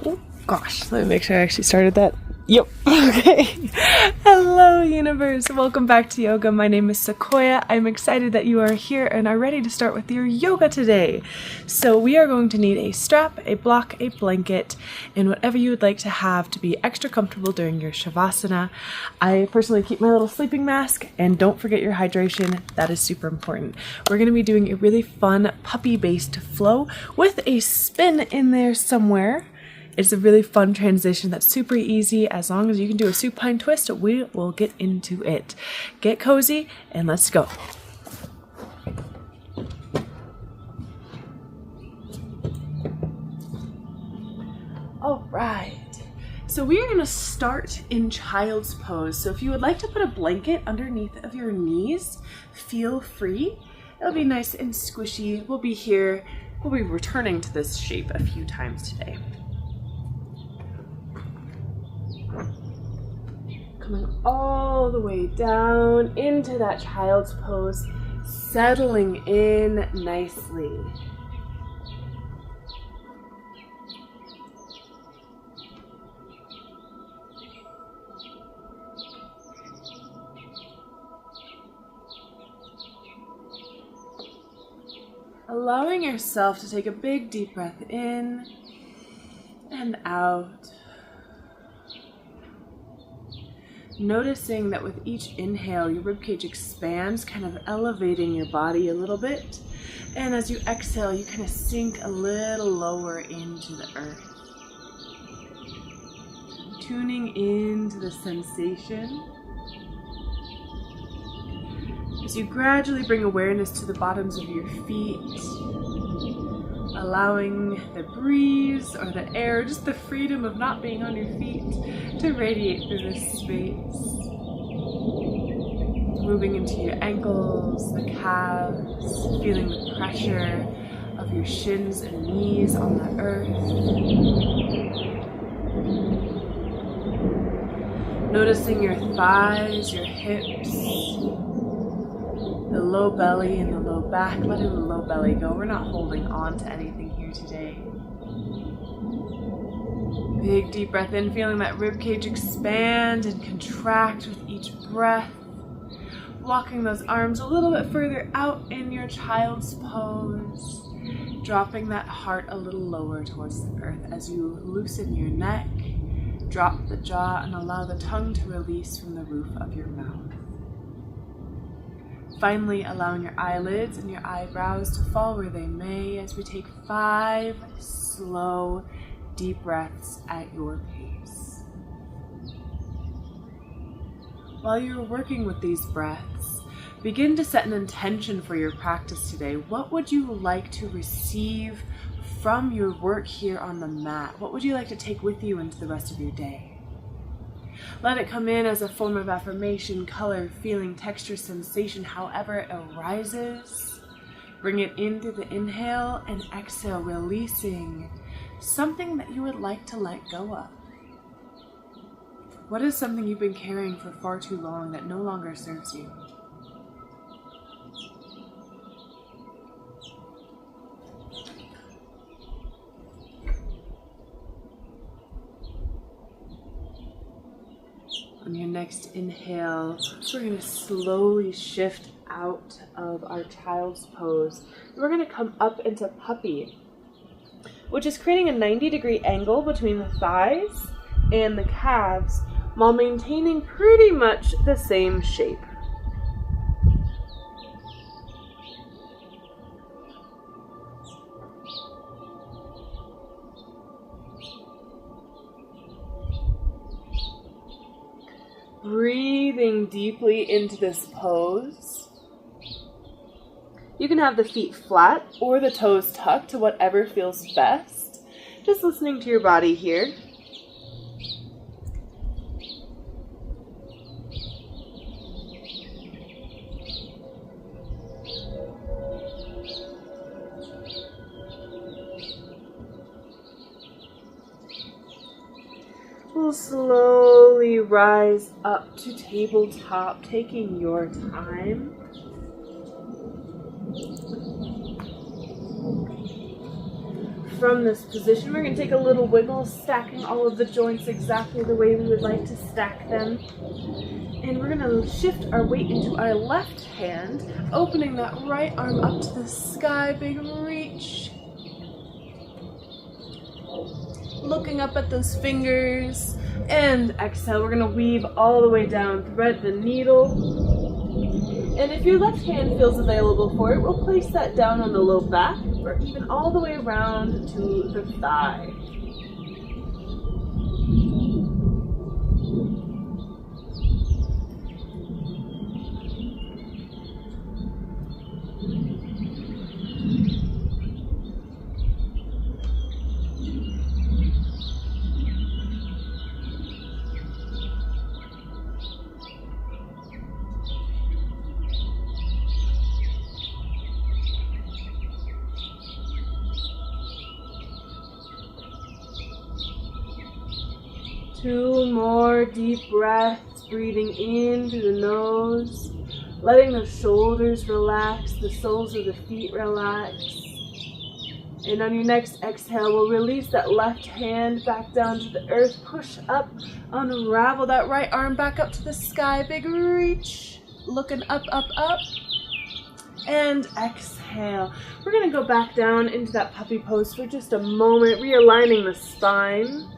Oh gosh, let me make sure I actually started that. Yep. Okay. Hello, universe. Welcome back to yoga. My name is Sequoia. I'm excited that you are here and are ready to start with your yoga today. So we are going to need a strap, a block, a blanket, and whatever you would like to have to be extra comfortable during your shavasana. I personally keep my little sleeping mask, and don't forget your hydration. That is super important. We're going to be doing a really fun puppy-based flow with a spin in there somewhere. It's a really fun transition that's super easy. As long as you can do a supine twist, we will get into it. Get cozy and let's go. All right. So we are going to start in child's pose. So if you would like to put a blanket underneath of your knees, feel free. It'll be nice and squishy. We'll be here. We'll be returning to this shape a few times today. Coming all the way down into that child's pose, settling in nicely. Allowing yourself to take a big deep breath in and out. Noticing that with each inhale, your ribcage expands, kind of elevating your body a little bit. And as you exhale, you kind of sink a little lower into the earth. Tuning into the sensation. As you gradually bring awareness to the bottoms of your feet, allowing the breeze or the air, just the freedom of not being on your feet, to radiate through this space. Moving into your ankles, the calves, feeling the pressure of your shins and knees on the earth. Noticing your thighs, your hips, the low belly and the low back. Letting the low belly go. We're not holding on to anything here today. Big deep breath in, feeling that rib cage expand and contract with each breath. Walking those arms a little bit further out in your child's pose. Dropping that heart a little lower towards the earth as you loosen your neck, drop the jaw, and allow the tongue to release from the roof of your mouth. Finally, allowing your eyelids and your eyebrows to fall where they may as we take 5 slow, deep breaths at your pace. While you're working with these breaths, begin to set an intention for your practice today. What would you like to receive from your work here on the mat? What would you like to take with you into the rest of your day? Let it come in as a form of affirmation, color, feeling, texture, sensation, however it arises. Bring it in through the inhale and exhale, releasing something that you would like to let go of. What is something you've been carrying for far too long that no longer serves you? On your next inhale, we're going to slowly shift out of our child's pose. We're going to come up into puppy, which is creating a 90-degree angle between the thighs and the calves while maintaining pretty much the same shape. Breathing deeply into this pose. You can have the feet flat or the toes tucked to whatever feels best. Just listening to your body here. We'll slowly rise up to tabletop, taking your time. from this position. We're going to take a little wiggle, stacking all of the joints exactly the way we would like to stack them. And we're going to shift our weight into our left hand, opening that right arm up to the sky, big reach. Looking up at those fingers, and exhale. We're going to weave all the way down, thread the needle. And if your left hand feels available for it, we'll place that down on the low back or even all the way around to the thigh. Two more deep breaths, breathing in through the nose, letting the shoulders relax, the soles of the feet relax. And on your next exhale, we'll release that left hand back down to the earth, push up, unravel that right arm back up to the sky, big reach, looking up, up, up. And exhale. We're going to go back down into that puppy pose for just a moment, realigning the spine.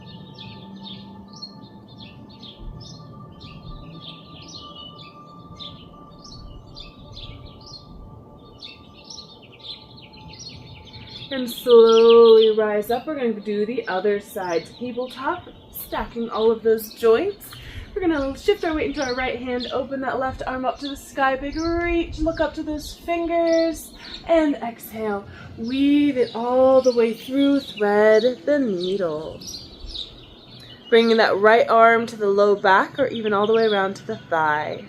And slowly rise up. We're going to do the other side. Tabletop, stacking all of those joints. We're going to shift our weight into our right hand, open that left arm up to the sky, big reach, look up to those fingers, and exhale. Weave it all the way through, thread the needle. Bringing that right arm to the low back or even all the way around to the thigh.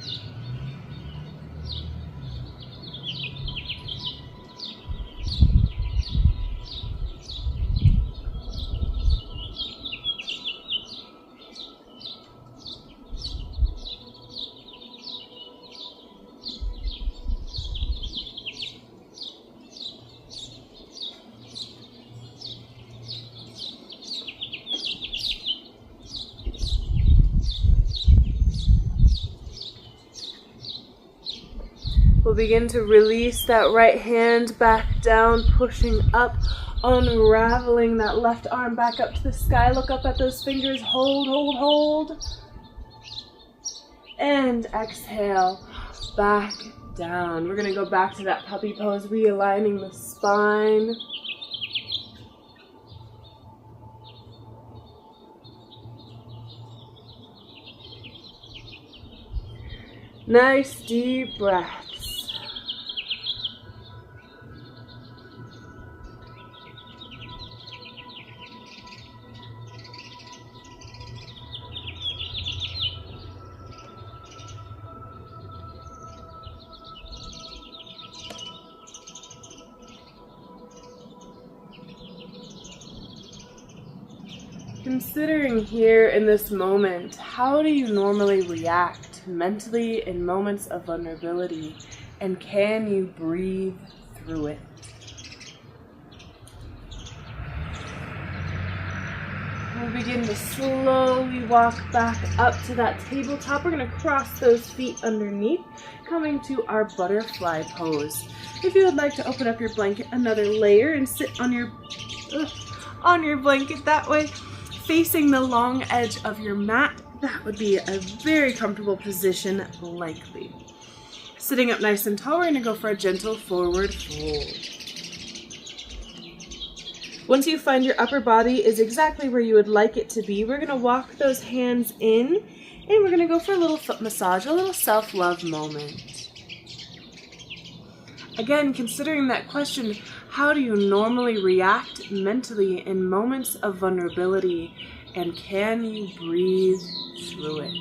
We'll begin to release that right hand back down, pushing up, unraveling that left arm back up to the sky. Look up at those fingers. Hold, hold, hold. And exhale, back down. We're going to go back to that puppy pose, realigning the spine. Nice deep breaths. Considering here in this moment, how do you normally react mentally in moments of vulnerability, and can you breathe through it? We'll begin to slowly walk back up to that tabletop. We're going to cross those feet underneath, coming to our butterfly pose. If you would like to open up your blanket another layer and sit on your blanket that way, facing the long edge of your mat, that would be a very comfortable position, likely. Sitting up nice and tall, we're going to go for a gentle forward fold. Once you find your upper body is exactly where you would like it to be, we're going to walk those hands in, and we're going to go for a little foot massage, a little self-love moment. Again, considering that question, how do you normally react mentally in moments of vulnerability, and can you breathe through it?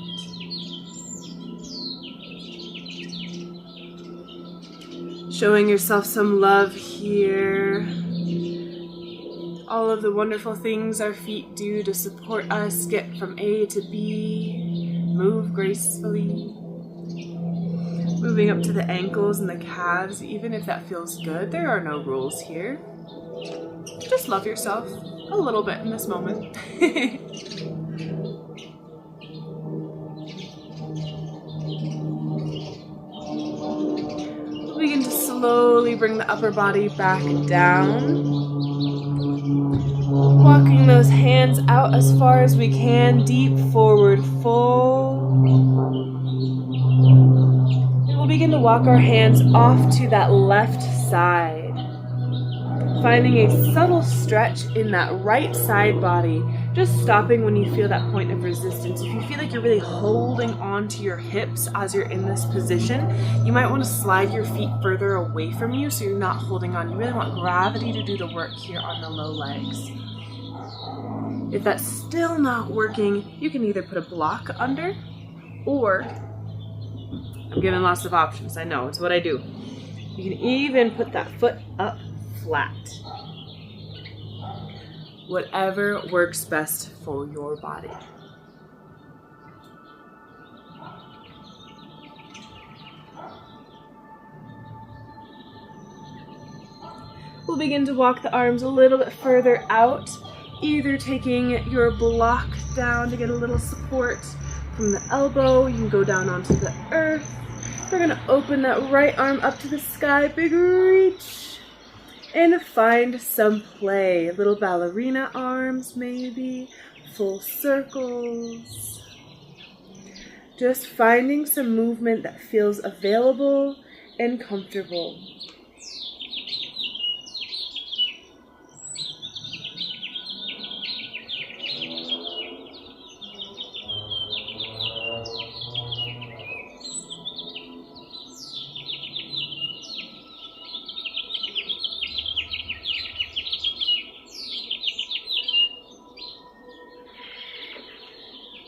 Showing yourself some love here. All of the wonderful things our feet do to support us get from A to B, move gracefully. Moving up to the ankles and the calves, even if that feels good. There are no rules here. Just love yourself a little bit in this moment. Begin to slowly bring the upper body back down. Walking those hands out as far as we can, deep forward fold. And we'll begin to walk our hands off to that left side. Finding a subtle stretch in that right side body, just stopping when you feel that point of resistance. If you feel like you're really holding on to your hips as you're in this position, you might want to slide your feet further away from you so you're not holding on. You really want gravity to do the work here on the low legs. If that's still not working, you can either put a block under, or, I'm giving lots of options, I know, it's what I do. You can even put that foot up flat. Whatever works best for your body. We'll begin to walk the arms a little bit further out, either taking your block down to get a little support from the elbow. You can go down onto the earth. We're going to open that right arm up to the sky, big reach, and find some play. Little ballerina arms maybe, full circles. Just finding some movement that feels available and comfortable.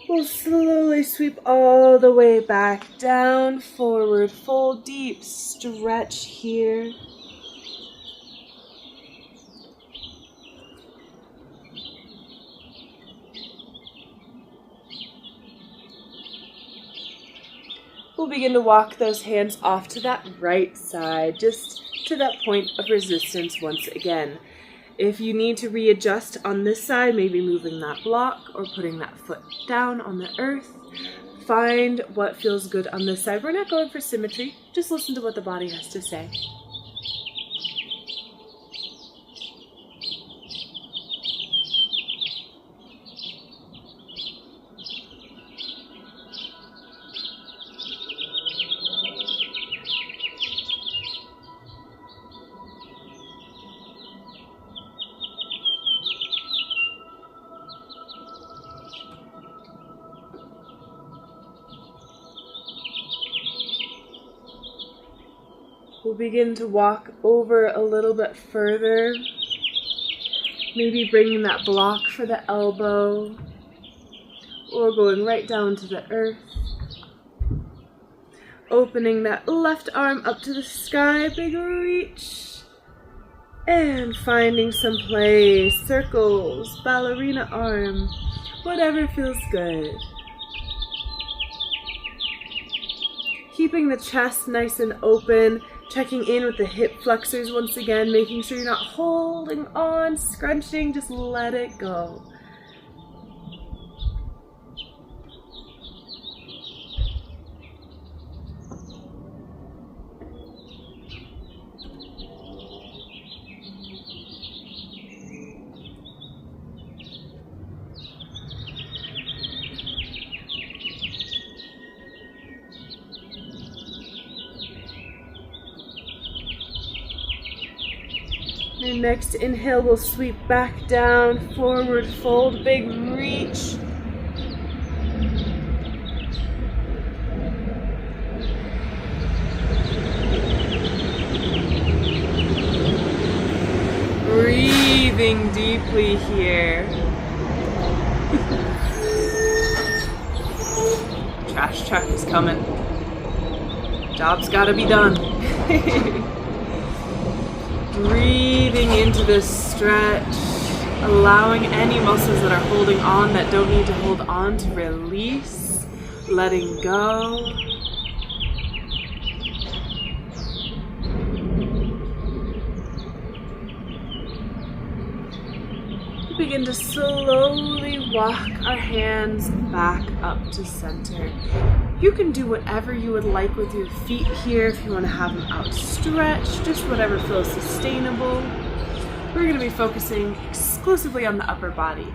We'll slowly sweep all the way back down, forward fold, deep stretch here. We'll begin to walk those hands off to that right side, just to that point of resistance once again. If you need to readjust on this side, maybe moving that block or putting that foot down on the earth, find what feels good on this side. We're not going for symmetry, just listen to what the body has to say. We'll begin to walk over a little bit further, maybe bringing that block for the elbow, or going right down to the earth. Opening that left arm up to the sky, big reach, and finding some play, circles, ballerina arm, whatever feels good. Keeping the chest nice and open, checking in with the hip flexors once again, making sure you're not holding on, scrunching, just let it go. And next inhale, we'll sweep back down, forward fold, big reach. Breathing deeply here. Trash truck is coming. Job's gotta be done. Breathing into this stretch, allowing any muscles that are holding on that don't need to hold on to release, letting go. We begin to slowly walk our hands back up to center. You can do whatever you would like with your feet here if you want to have them outstretched, just whatever feels sustainable. We're going to be focusing exclusively on the upper body.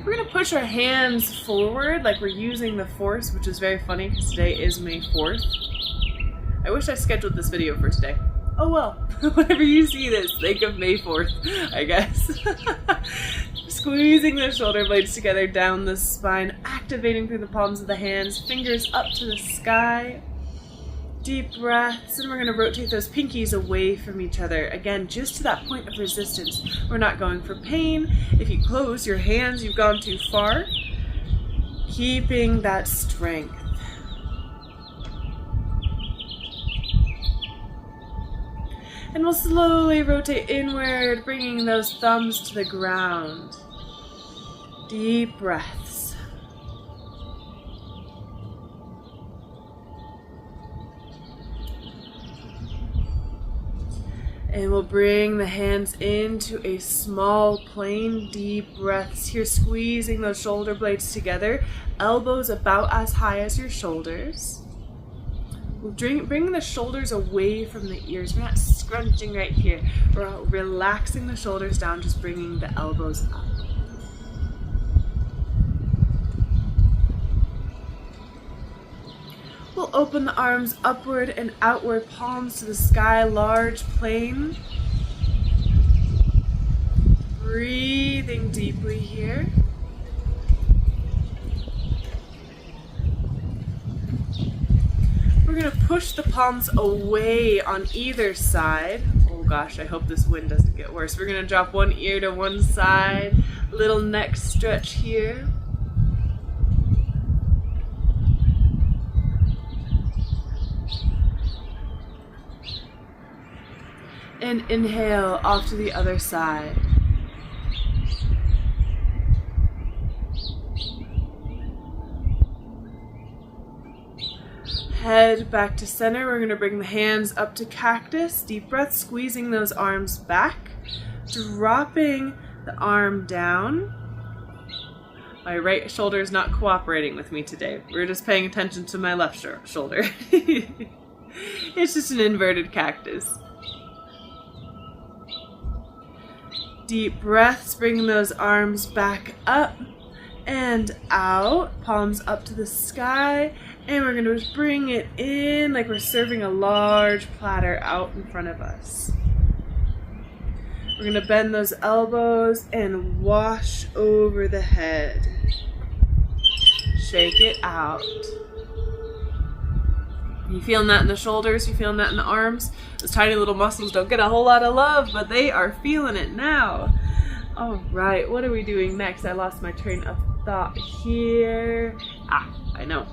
We're going to push our hands forward like we're using the force, which is very funny because today is May 4th. I wish I scheduled this video for today. Oh well, whenever you see this, think of May 4th, I guess. Squeezing the shoulder blades together down the spine, activating through the palms of the hands, fingers up to the sky. Deep breaths, and we're going to rotate those pinkies away from each other. Again, just to that point of resistance. We're not going for pain. If you close your hands, you've gone too far. Keeping that strength. And we'll slowly rotate inward, bringing those thumbs to the ground. Deep breaths. And we'll bring the hands into a small plane. Deep breaths here, squeezing those shoulder blades together. Elbows about as high as your shoulders. We'll bring the shoulders away from the ears. We're not scrunching right here. We're relaxing the shoulders down, just bringing the elbows up. We'll open the arms upward and outward, palms to the sky, large plane. Breathing deeply here. We're going to push the palms away on either side. Oh gosh, I hope this wind doesn't get worse. We're going to drop one ear to one side. Little neck stretch here. And inhale off to the other side. Head back to center. We're going to bring the hands up to cactus. Deep breath, squeezing those arms back. Dropping the arm down. My right shoulder is not cooperating with me today. We're just paying attention to my left shoulder. It's just an inverted cactus. Deep breaths, bringing those arms back up and out. Palms up to the sky. And we're going to just bring it in like we're serving a large platter out in front of us. We're going to bend those elbows and wash over the head. Shake it out. You feeling that in the shoulders? You feeling that in the arms? Those tiny little muscles don't get a whole lot of love, but they are feeling it now. All right, what are we doing next? I lost my train of thought here. I know.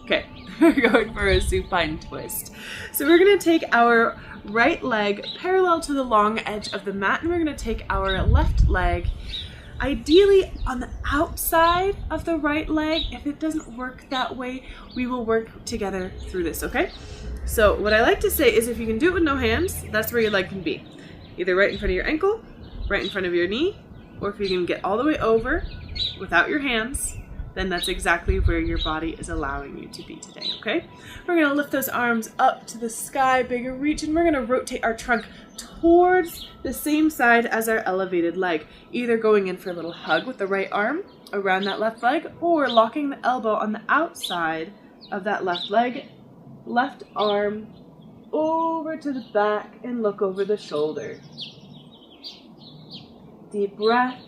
Okay, we're going for a supine twist. So we're going to take our right leg parallel to the long edge of the mat, and we're going to take our left leg ideally on the outside of the right leg. If it doesn't work that way, we will work together through this, okay? So what I like to say is if you can do it with no hands, that's where your leg can be. Either right in front of your ankle, right in front of your knee, or if you can get all the way over without your hands, then that's exactly where your body is allowing you to be today, okay? We're going to lift those arms up to the sky, bigger reach, and we're going to rotate our trunk towards the same side as our elevated leg, either going in for a little hug with the right arm around that left leg, or locking the elbow on the outside of that left leg, left arm over to the back, and look over the shoulder. Deep breaths.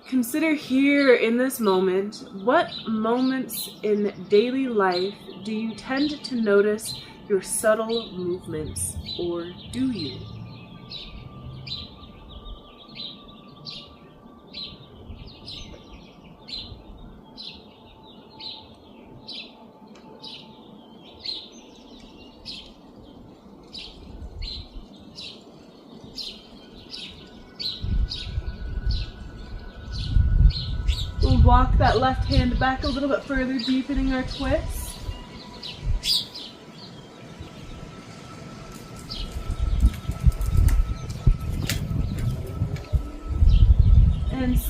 Consider here in this moment, what moments in daily life do you tend to notice your subtle movements, or do you? We'll walk that left hand back a little bit further, deepening our twist.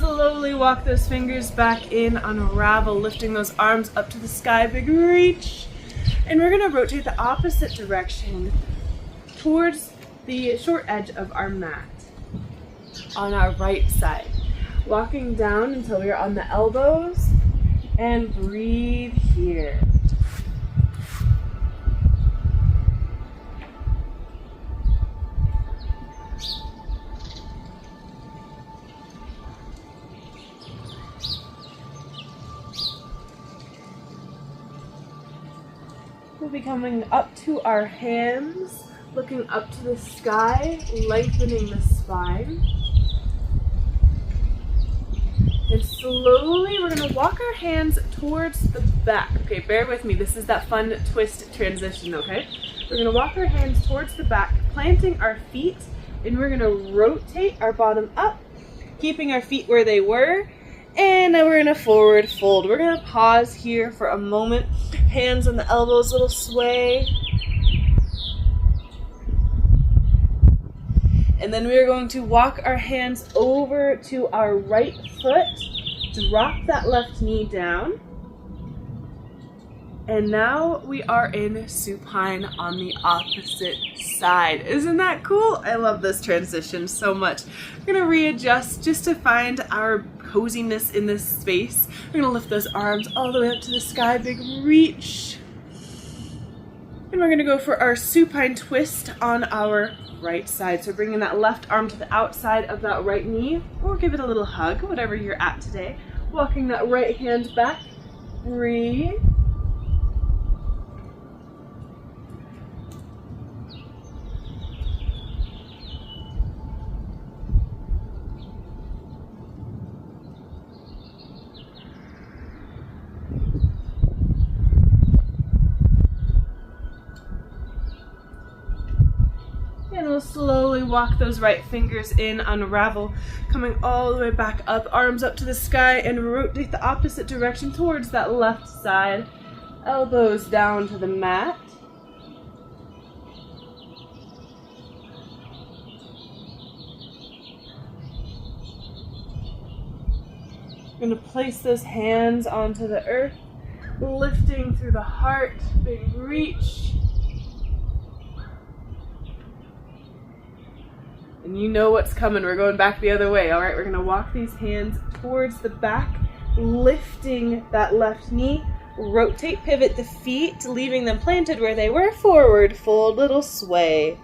slowly walk those fingers back in, unravel, lifting those arms up to the sky, big reach. And we're gonna rotate the opposite direction towards the short edge of our mat on our right side. Walking down until we are on the elbows and breathe here. We'll be coming up to our hands, looking up to the sky, lengthening the spine. And slowly we're going to walk our hands towards the back. Okay, bear with me. This is that fun twist transition, okay? We're going to walk our hands towards the back, planting our feet, and we're going to rotate our bottom up, keeping our feet where they were. And now we're going to forward fold. We're going to pause here for a moment. Hands on the elbows, little sway. And then we're going to walk our hands over to our right foot. Drop that left knee down. And now we are in supine on the opposite side. Isn't that cool? I love this transition so much. We're gonna readjust just to find our coziness in this space. We're gonna lift those arms all the way up to the sky, big reach. And we're gonna go for our supine twist on our right side. So bringing that left arm to the outside of that right knee, or give it a little hug, whatever you're at today. Walking that right hand back, breathe. And we'll slowly walk those right fingers in, unravel, coming all the way back up, arms up to the sky, and rotate the opposite direction towards that left side. Elbows down to the mat. We're going to place those hands onto the earth, lifting through the heart, big reach. And you know what's coming. We're going back the other way. All right, we're going to walk these hands towards the back, lifting that left knee. Rotate, pivot the feet, leaving them planted where they were. Forward fold, little sway.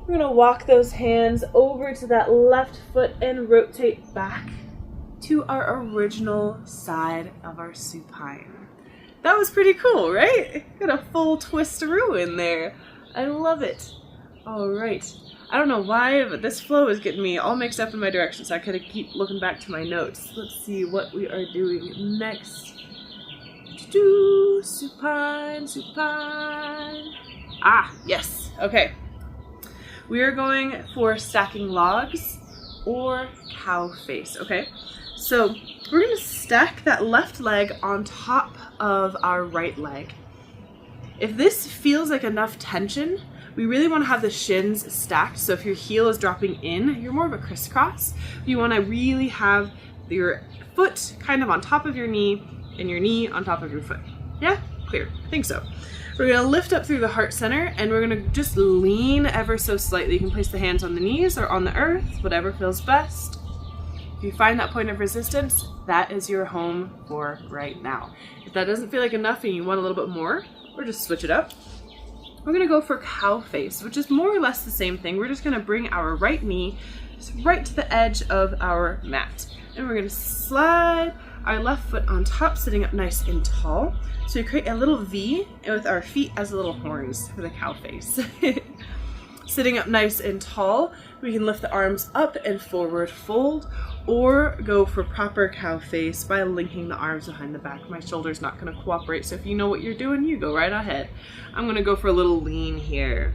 We're going to walk those hands over to that left foot and rotate back to our original side of our supine. That was pretty cool, right? Got a full twistaroo in there. I love it. All right. I don't know why, but this flow is getting me all mixed up in my direction, so I gotta keep looking back to my notes. Let's see what we are doing next. Supine, supine. Ah, yes. Okay. We are going for stacking logs or cow face, okay? So we're going to stack that left leg on top of our right leg. If this feels like enough tension, we really want to have the shins stacked. So if your heel is dropping in, you're more of a crisscross. You want to really have your foot kind of on top of your knee and your knee on top of your foot. Yeah? Clear? I think so. We're going to lift up through the heart center and we're going to just lean ever so slightly. You can place the hands on the knees or on the earth, whatever feels best. If you find that point of resistance, that is your home for right now. If that doesn't feel like enough and you want a little bit more, or just switch it up, we're going to go for cow face, which is more or less the same thing. We're just going to bring our right knee right to the edge of our mat. And we're going to slide our left foot on top, sitting up nice and tall. So we create a little V with our feet as little horns for the cow face. Sitting up nice and tall, we can lift the arms up and forward fold, or go for proper cow face by linking the arms behind the back. My shoulder's not going to cooperate, so if you know what you're doing, you go right ahead. I'm going to go for a little lean here.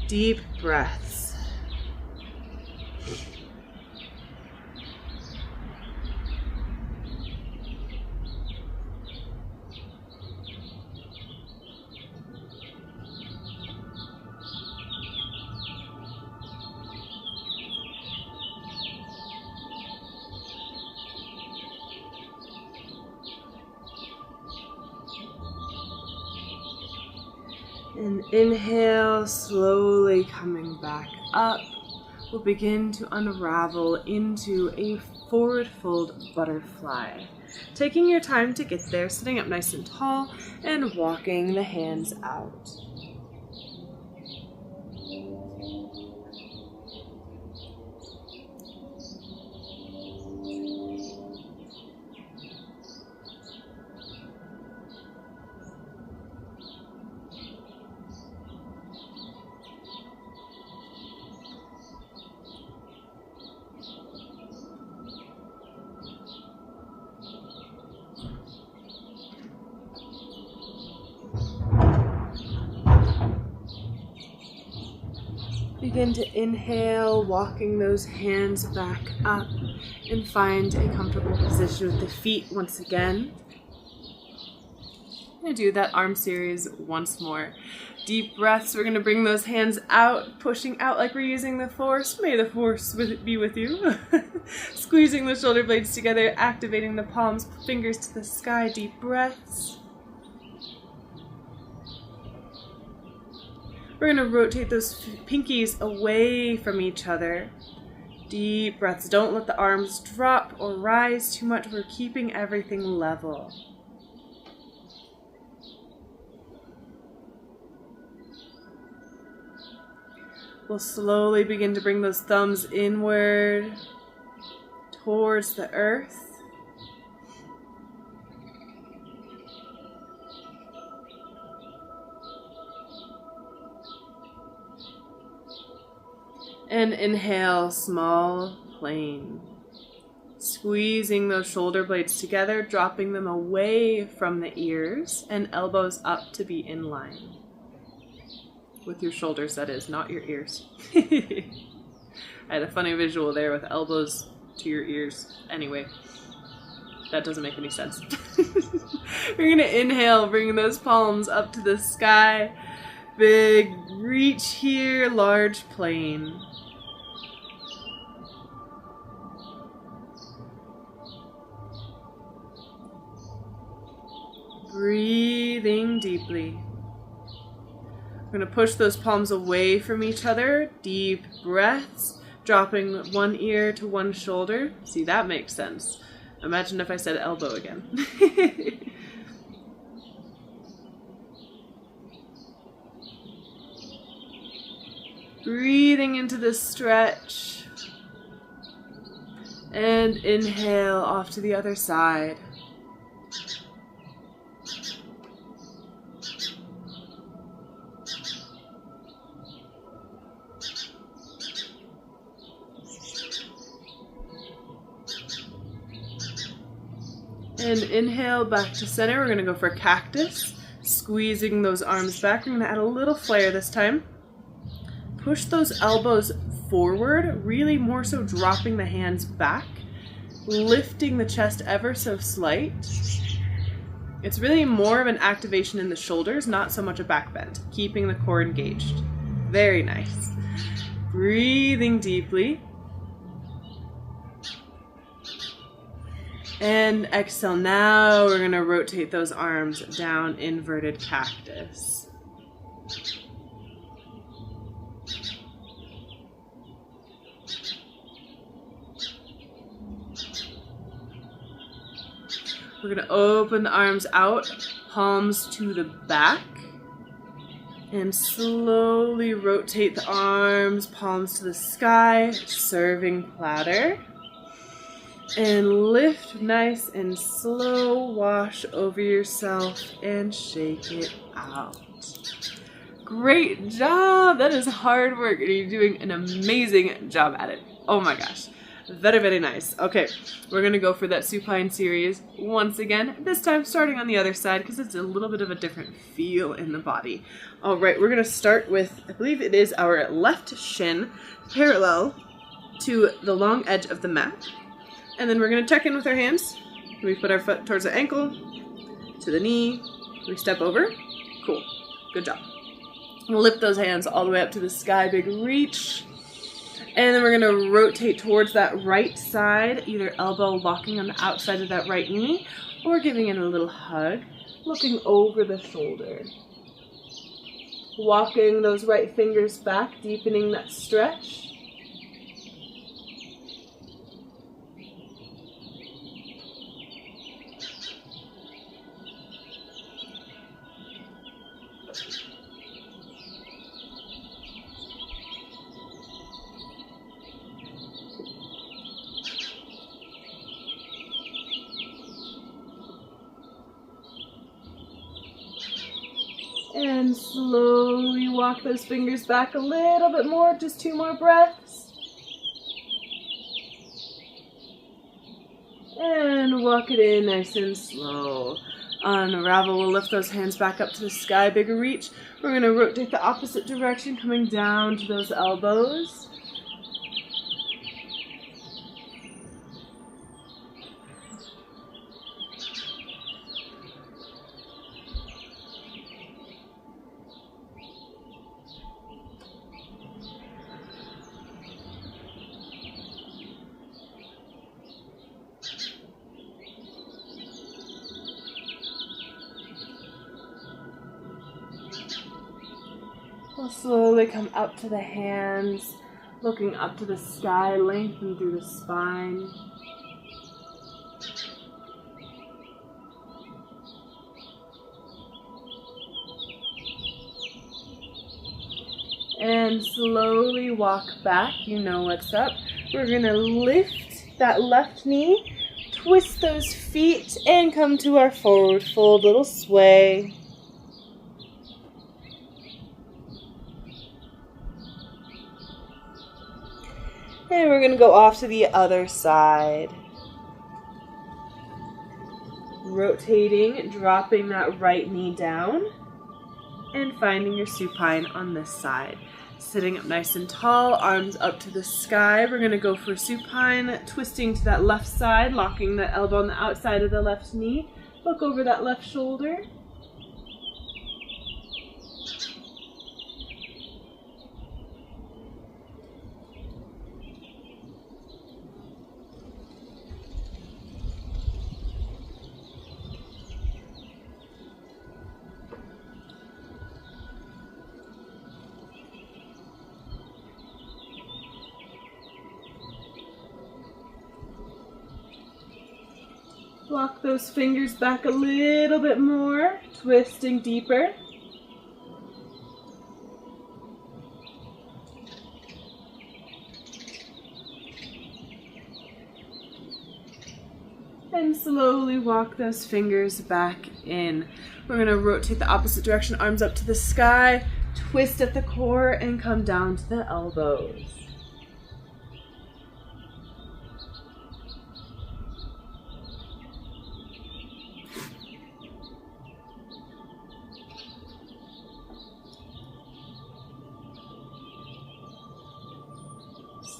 Deep breaths. And inhale, slowly coming back up. We'll begin to unravel into a forward fold butterfly. Taking your time to get there, sitting up nice and tall and walking the hands out. Begin to inhale, walking those hands back up, and find a comfortable position with the feet once again. I'm going to do that arm series once more. Deep breaths. We're going to bring those hands out, pushing out like we're using the force. May the force be with you. Squeezing the shoulder blades together, activating the palms, fingers to the sky. Deep breaths. We're going to rotate those pinkies away from each other. Deep breaths. Don't let the arms drop or rise too much. We're keeping everything level. We'll slowly begin to bring those thumbs inward towards the earth. And inhale, small plane. Squeezing those shoulder blades together, dropping them away from the ears and elbows up to be in line. With your shoulders, that is, not your ears. I had a funny visual there with elbows to your ears. Anyway, that doesn't make any sense. We're going to inhale, bringing those palms up to the sky. Big reach here, large plane. Breathing deeply. We're going to push those palms away from each other. Deep breaths. Dropping one ear to one shoulder. See, that makes sense. Imagine if I said elbow again. Breathing into the stretch. And inhale off to the other side. And inhale back to center. We're going to go for cactus. Squeezing those arms back. We're going to add a little flare this time. Push those elbows forward, really more so dropping the hands back. Lifting the chest ever so slight. It's really more of an activation in the shoulders, not so much a back bend. Keeping the core engaged. Very nice. Breathing deeply. And exhale. Now we're going to rotate those arms down, inverted cactus. We're going to open the arms out, palms to the back, and slowly rotate the arms, palms to the sky, serving platter. And lift nice and slow, wash over yourself and shake it out. Great job! That is hard work and you're doing an amazing job at it. Oh my gosh. Very, very nice. Okay, we're going to go for that supine series once again, this time starting on the other side because it's a little bit of a different feel in the body. All right, we're going to start with, I believe it is our left shin parallel to the long edge of the mat. And then we're going to check in with our hands. We put our foot towards the ankle, to the knee. We step over. Cool. Good job. We'll lift those hands all the way up to the sky. Big reach. And then we're going to rotate towards that right side, either elbow locking on the outside of that right knee or giving it a little hug, looking over the shoulder. Walking those right fingers back, deepening that stretch. And slowly walk those fingers back a little bit more, just 2 more breaths. And walk it in nice and slow. Unravel, we'll lift those hands back up to the sky, bigger reach. We're going to rotate the opposite direction, coming down to those elbows. We'll slowly come up to the hands, looking up to the sky, lengthen through the spine. And slowly walk back, you know what's up. We're gonna lift that left knee, twist those feet, and come to our forward fold, little sway. And we're going to go off to the other side. Rotating, dropping that right knee down, and finding your supine on this side. Sitting up nice and tall, arms up to the sky. We're going to go for supine, twisting to that left side, locking the elbow on the outside of the left knee. Look over that left shoulder. Walk those fingers back a little bit more, twisting deeper. And slowly walk those fingers back in. We're going to rotate the opposite direction, arms up to the sky, twist at the core, and come down to the elbows.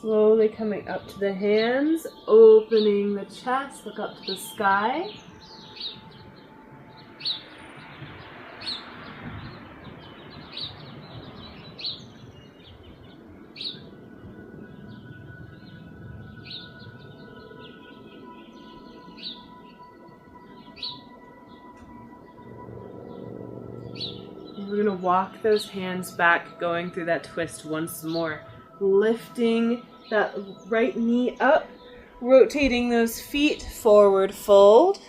Slowly coming up to the hands, opening the chest, look up to the sky. And we're going to walk those hands back, going through that twist once more. Lifting that right knee up, rotating those feet, forward fold,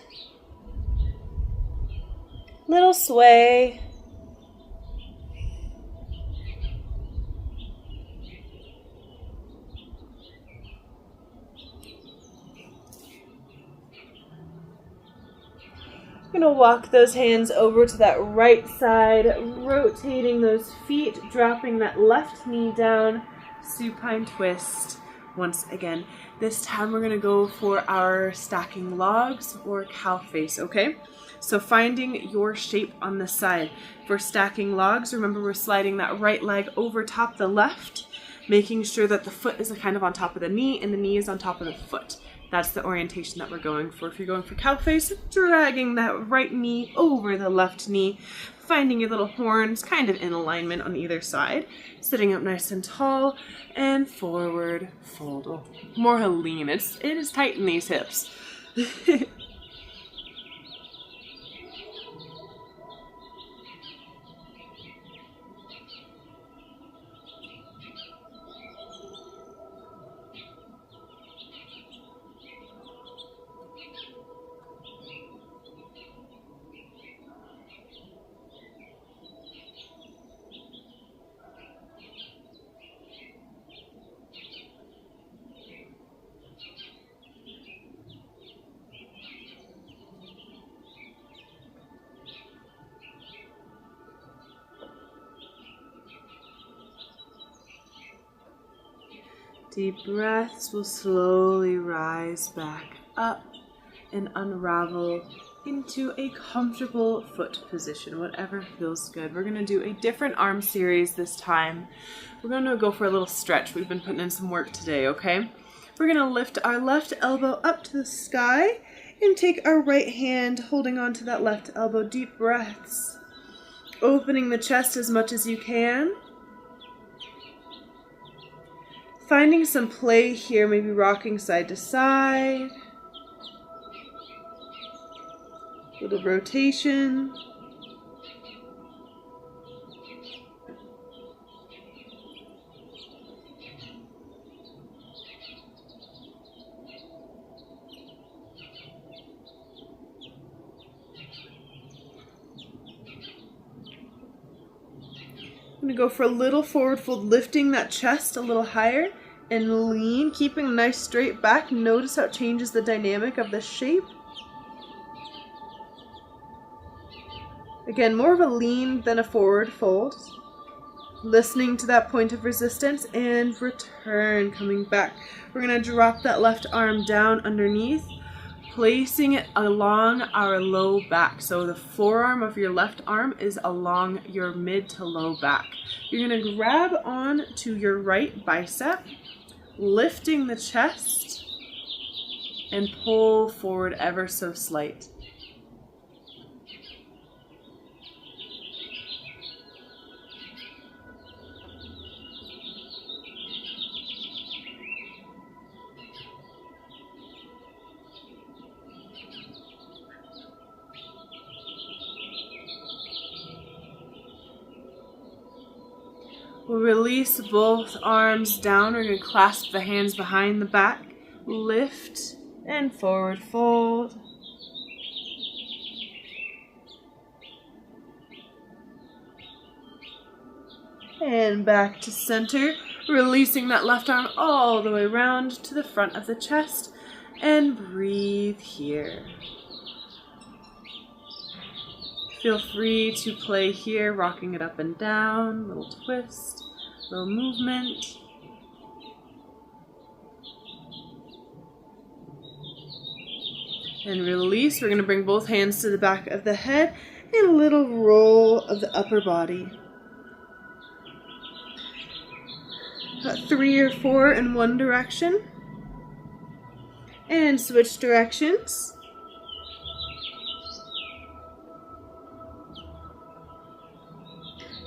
little sway, You're going to walk those hands over to that right side, rotating those feet, dropping that left knee down, supine twist once again. This time we're going to go for our stacking logs or cow face, okay? So finding your shape on the side. For stacking logs, remember we're sliding that right leg over top the left, making sure that the foot is kind of on top of the knee and the knee is on top of the foot. That's the orientation that we're going for. If you're going for cow face, dragging that right knee over the left knee, finding your little horns kind of in alignment on either side, sitting up nice and tall, and forward fold. Oh, more lean. It is tight in these hips. Deep breaths will slowly rise back up and unravel into a comfortable foot position, whatever feels good. We're going to do a different arm series this time. We're going to go for a little stretch. We've been putting in some work today, okay? We're going to lift our left elbow up to the sky and take our right hand holding on to that left elbow. Deep breaths. Opening the chest as much as you can. Finding some play here, maybe rocking side to side. Little rotation. I'm going to go for a little forward fold, lifting that chest a little higher and lean, keeping a nice straight back. Notice how it changes the dynamic of the shape. Again, more of a lean than a forward fold. Listening to that point of resistance and return, coming back. We're going to drop that left arm down underneath, placing it along our low back. So the forearm of your left arm is along your mid to low back. You're going to grab on to your right bicep, lifting the chest and pull forward ever so slight. We'll release both arms down. We're going to clasp the hands behind the back. Lift and forward fold. And back to center. Releasing that left arm all the way around to the front of the chest. And breathe here. Feel free to play here, rocking it up and down, little twist, little movement. And release. We're going to bring both hands to the back of the head and a little roll of the upper body. About 3 or 4 in one direction. And switch directions.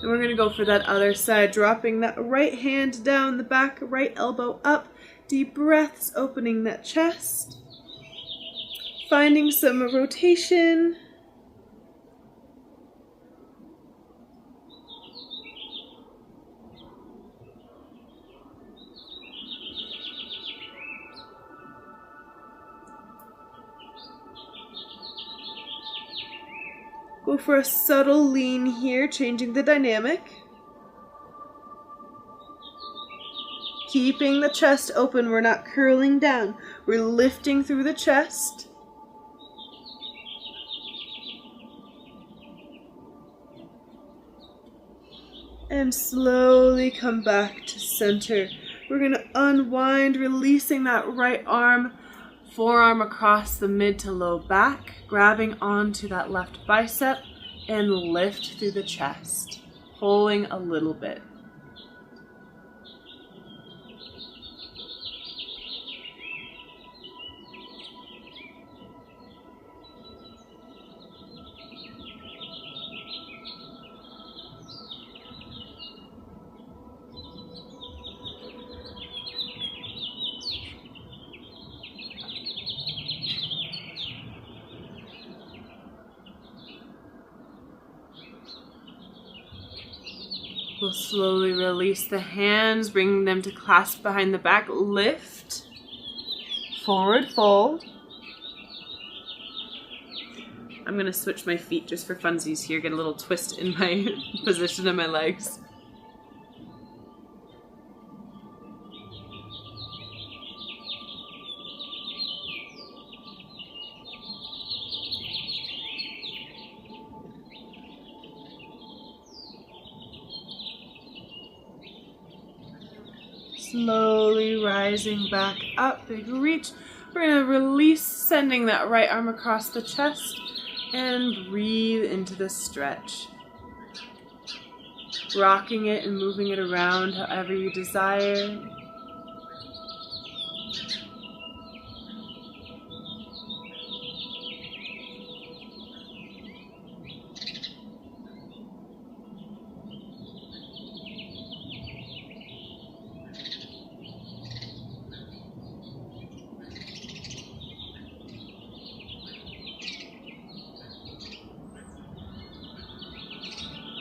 And we're going to go for that other side, dropping that right hand down the back, right elbow up. Deep breaths, opening that chest. Finding some rotation. Go for a subtle lean here, changing the dynamic. Keeping the chest open, we're not curling down. We're lifting through the chest. And slowly come back to center. We're going to unwind, releasing that right arm, forearm across the mid to low back, grabbing onto that left bicep and lift through the chest, pulling a little bit. We'll slowly release the hands, bringing them to clasp behind the back. Lift, forward fold. I'm going to switch my feet just for funsies here, get a little twist in my position of my legs. Slowly rising back up, big reach. We're going to release, sending that right arm across the chest, and breathe into the stretch. Rocking it and moving it around however you desire.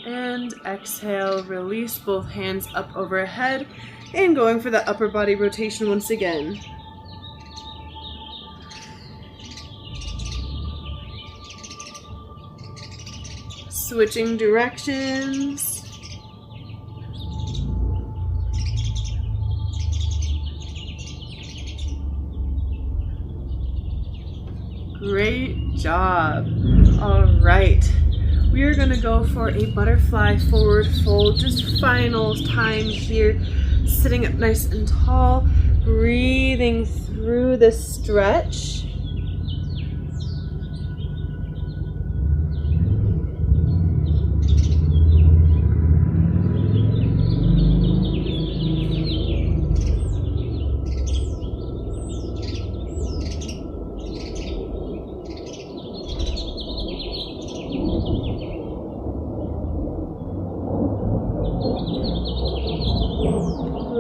And exhale, release both hands up overhead and going for the upper body rotation once again. Switching directions. Great job. All right. We are going to go for a butterfly forward fold, just final time here, sitting up nice and tall, breathing through the stretch.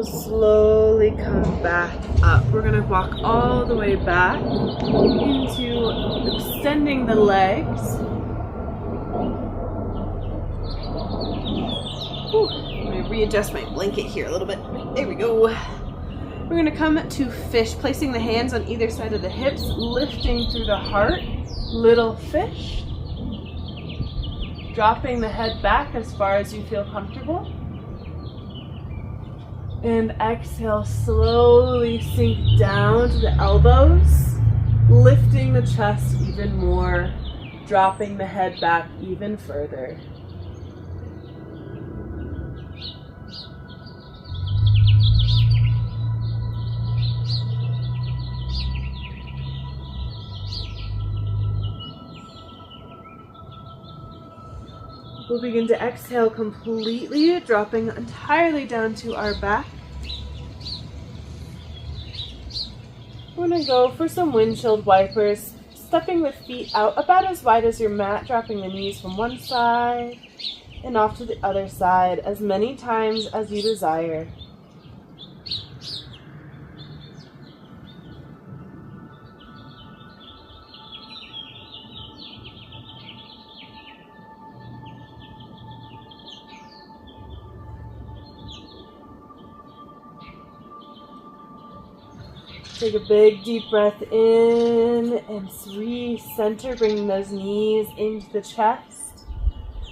Slowly come back up. We're going to walk all the way back into extending the legs. Whew. I'm going to readjust my blanket here a little bit. There we go. We're going to come to fish, placing the hands on either side of the hips, lifting through the heart, little fish. Dropping the head back as far as you feel comfortable. And exhale, slowly sink down to the elbows, lifting the chest even more, dropping the head back even further. We'll begin to exhale completely, dropping entirely down to our back. We're going to go for some windshield wipers, stepping the feet out about as wide as your mat, dropping the knees from one side and off to the other side as many times as you desire. Take a big deep breath in and recenter, bringing those knees into the chest.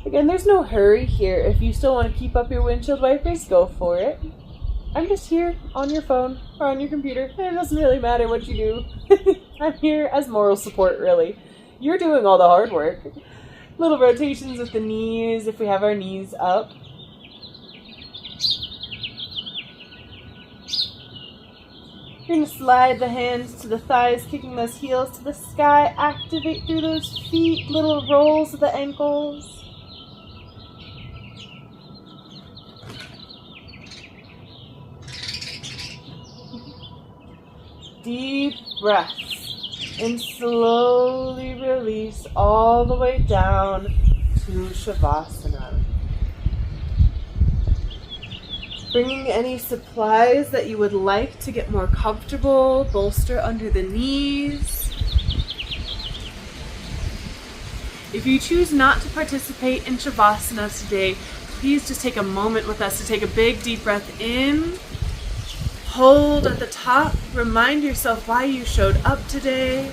Again, there's no hurry here. If you still want to keep up your windshield wipers, go for it. I'm just here on your phone or on your computer. It doesn't really matter what you do. I'm here as moral support, really. You're doing all the hard work. Little rotations with the knees if we have our knees up. You're going to slide the hands to the thighs, kicking those heels to the sky. Activate through those feet, little rolls of the ankles. Deep breaths. And slowly release all the way down to Shavasana. Bringing any supplies that you would like to get more comfortable, bolster under the knees. If you choose not to participate in Shavasana today, please just take a moment with us to take a big deep breath in. Hold at the top. Remind yourself why you showed up today.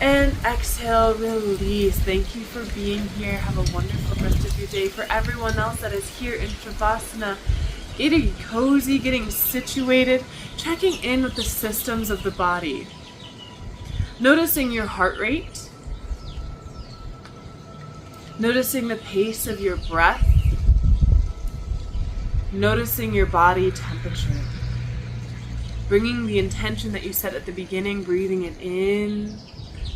And exhale, release. Thank you for being here. Have a wonderful rest of your day. For everyone else that is here in Shavasana, getting cozy, getting situated, checking in with the systems of the body. Noticing your heart rate. Noticing the pace of your breath. Noticing your body temperature. Bringing the intention that you set at the beginning, breathing it in,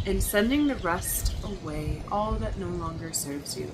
and sending the rest away, all that no longer serves you.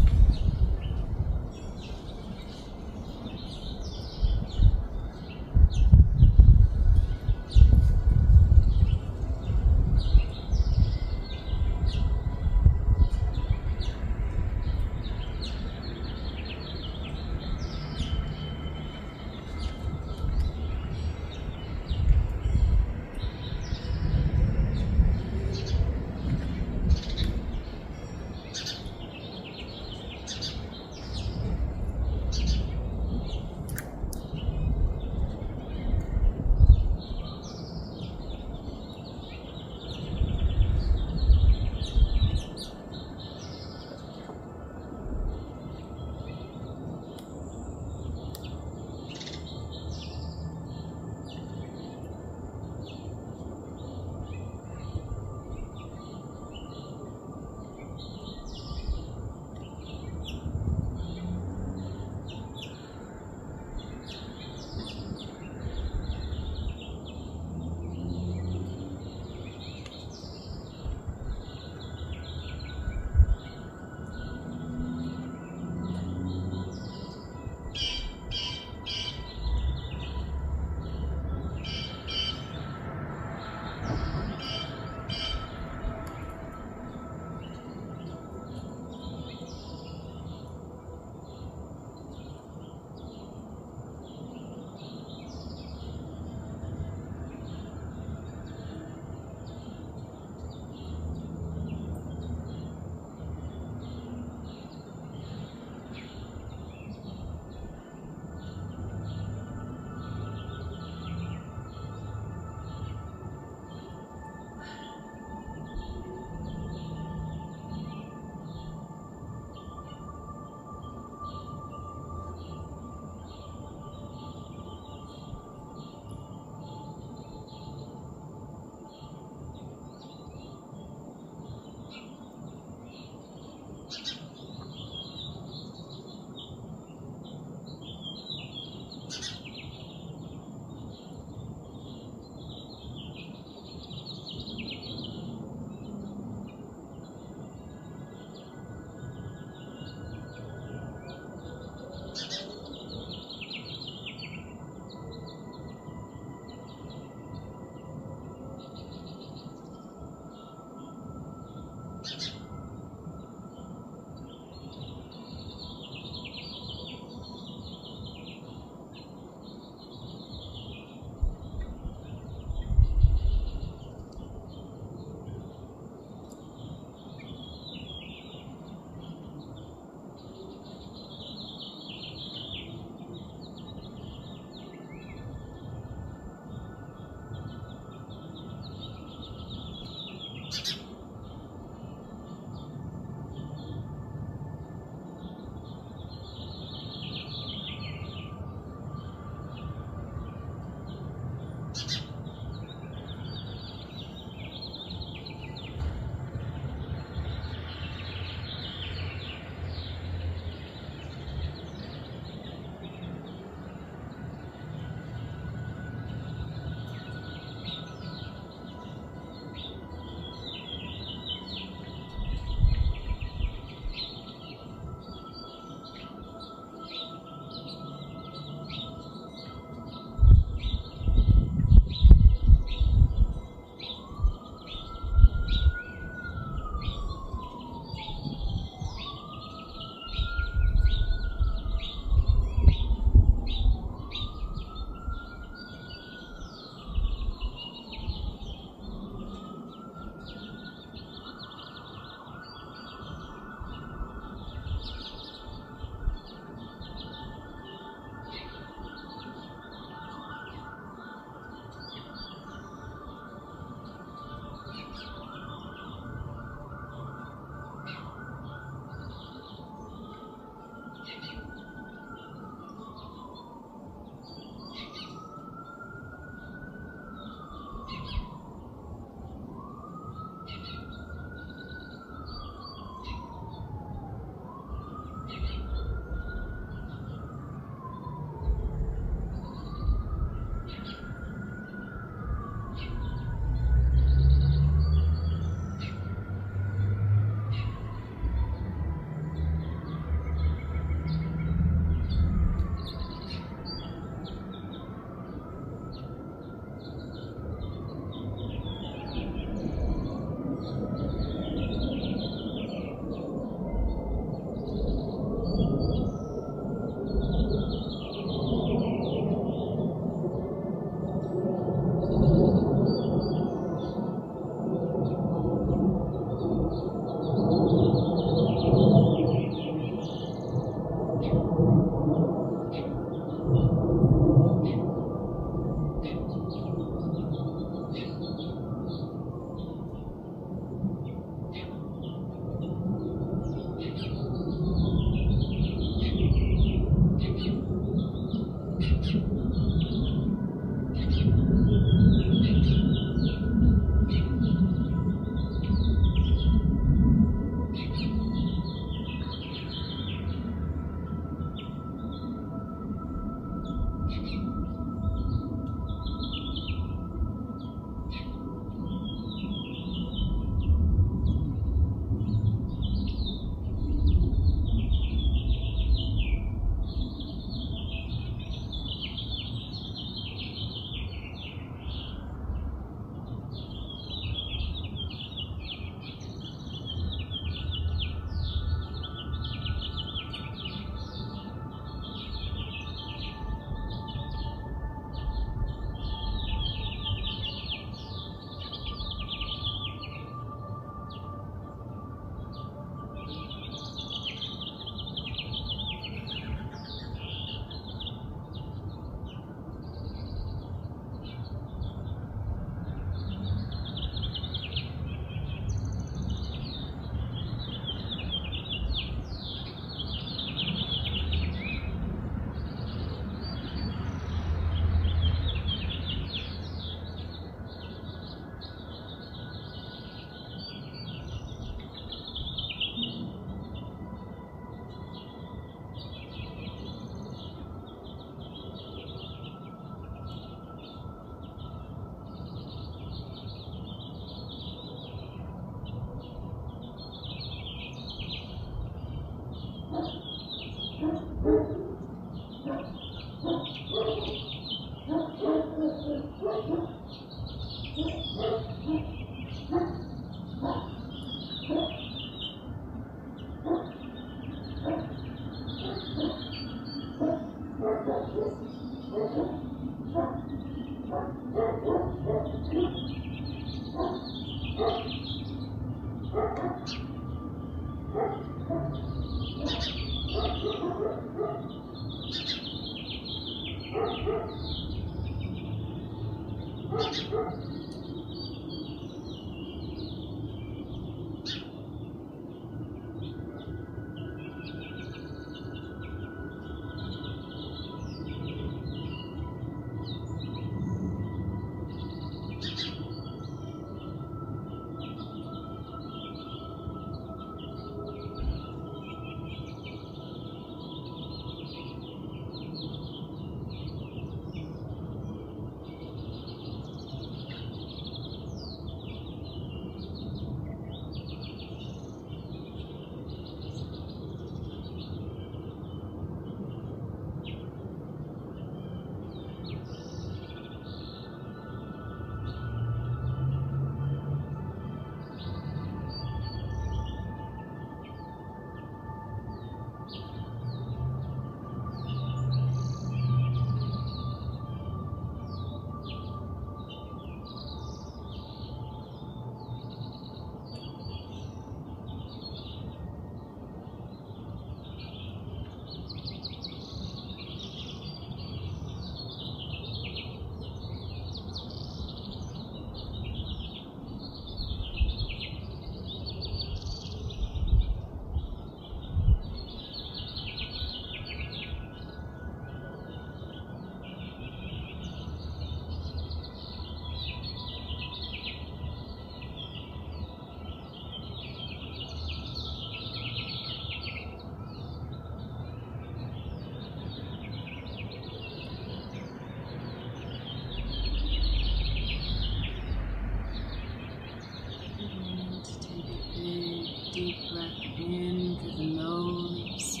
in through the nose,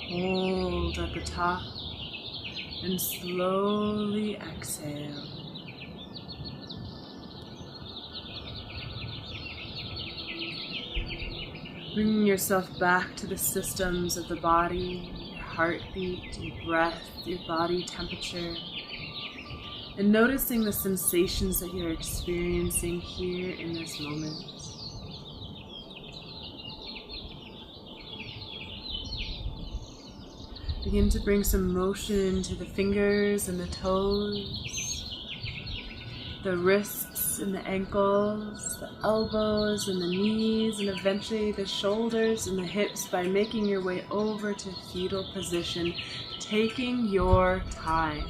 hold at the top, and slowly exhale. Bringing yourself back to the systems of the body, your heartbeat, your breath, your body temperature, and noticing the sensations that you're experiencing here in this moment. Begin to bring some motion to the fingers and the toes, the wrists and the ankles, the elbows and the knees, and eventually the shoulders and the hips by making your way over to fetal position, taking your time.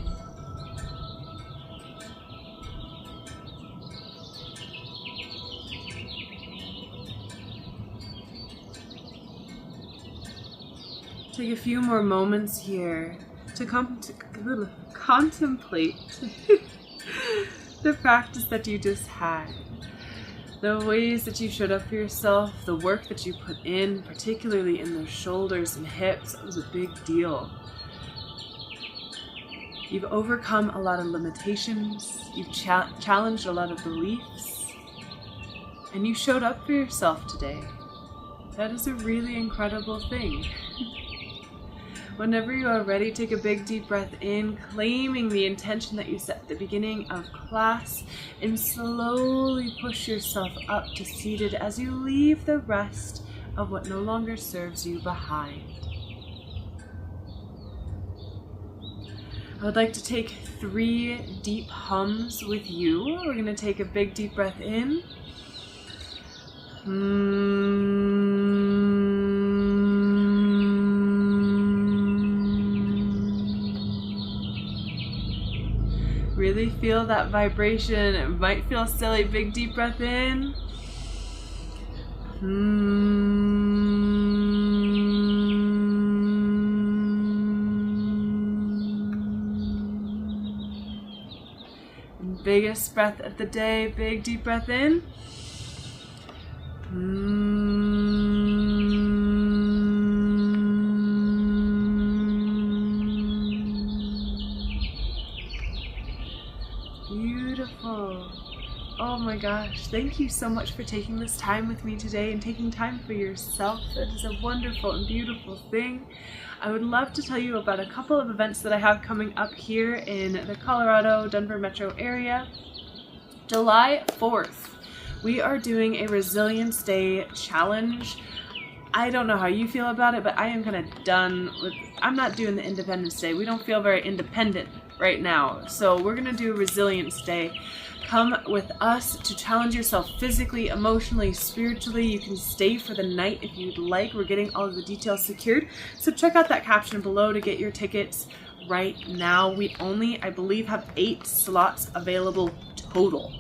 Take a few more moments here to contemplate the practice that you just had. The ways that you showed up for yourself, the work that you put in, particularly in those shoulders and hips, it was a big deal. You've overcome a lot of limitations, you've challenged a lot of beliefs, and you showed up for yourself today. That is a really incredible thing. Whenever you are ready, take a big deep breath in, claiming the intention that you set at the beginning of class, and slowly push yourself up to seated as you leave the rest of what no longer serves you behind. I would like to take 3 deep hums with you. We're going to take a big deep breath in. Really feel that vibration. It might feel silly. Big deep breath in. And biggest breath of the day. Big deep breath in. Beautiful. Oh my gosh, thank you so much for taking this time with me today and taking time for yourself. That is a wonderful and beautiful thing. I would love to tell you about a couple of events that I have coming up here in the Colorado, Denver metro area. July 4th, we are doing a Resilience Day challenge. I don't know how you feel about it, but I am kind of done with, I'm not doing the Independence Day. We don't feel very independent right now. So we're going to do Resilience Day. Come with us to challenge yourself physically, emotionally, spiritually. You can stay for the night if you'd like. We're getting all of the details secured. So check out that caption below to get your tickets right now. We only, I believe, have 8 slots available total.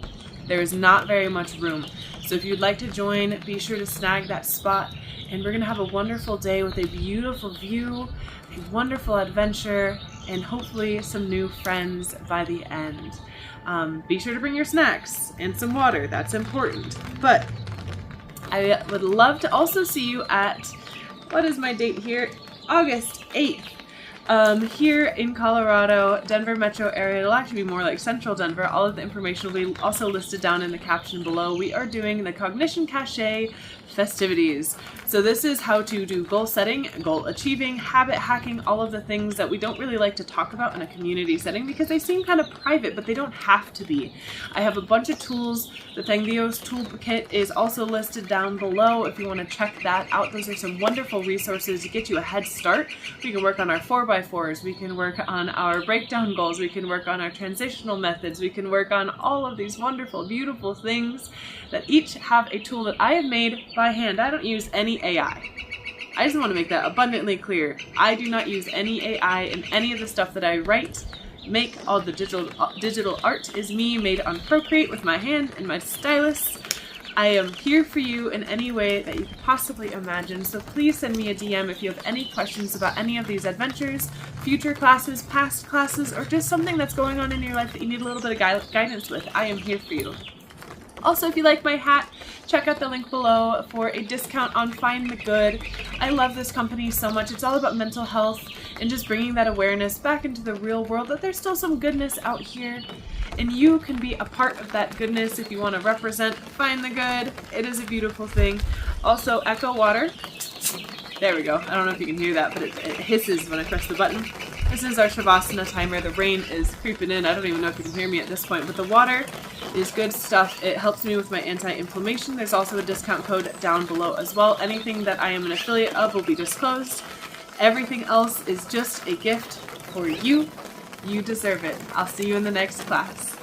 There is not very much room. So if you'd like to join, be sure to snag that spot. And we're going to have a wonderful day with a beautiful view, a wonderful adventure, and hopefully some new friends by the end. Be sure to bring your snacks and some water. That's important. But I would love to also see you at, what is my date here? August 8th. Here in Colorado, Denver metro area. It'll actually be more like central Denver. All of the information will be also listed down in the caption below. We are doing the Cognition Cache festivities. So this is how to do goal setting, goal achieving, habit hacking, all of the things that we don't really like to talk about in a community setting because they seem kind of private, but they don't have to be. I have a bunch of tools. The Thangios toolkit is also listed down below if you want to check that out. Those are some wonderful resources to get you a head start. We can work on our 4x4s. We can work on our breakdown goals. We can work on our transitional methods. We can work on all of these wonderful, beautiful things that each have a tool that I have made by hand. I don't use any AI. I just want to make that abundantly clear. I do not use any AI in any of the stuff that I write, make. All the digital art is me made on Procreate with my hand and my stylus. I am here for you in any way that you could possibly imagine, so please send me a DM if you have any questions about any of these adventures, future classes, past classes, or just something that's going on in your life that you need a little bit of guidance with. I am here for you. Also, if you like my hat, check out the link below for a discount on Find the Good. I love this company so much. It's all about mental health and just bringing that awareness back into the real world that there's still some goodness out here. And you can be a part of that goodness if you want to represent Find the Good. It is a beautiful thing. Also, Echo Water. There we go. I don't know if you can hear that, but it hisses when I press the button. This is our Shavasana timer. The rain is creeping in. I don't even know if you can hear me at this point, but the water is good stuff. It helps me with my anti-inflammation. There's also a discount code down below as well. Anything that I am an affiliate of will be disclosed. Everything else is just a gift for you. You deserve it. I'll see you in the next class.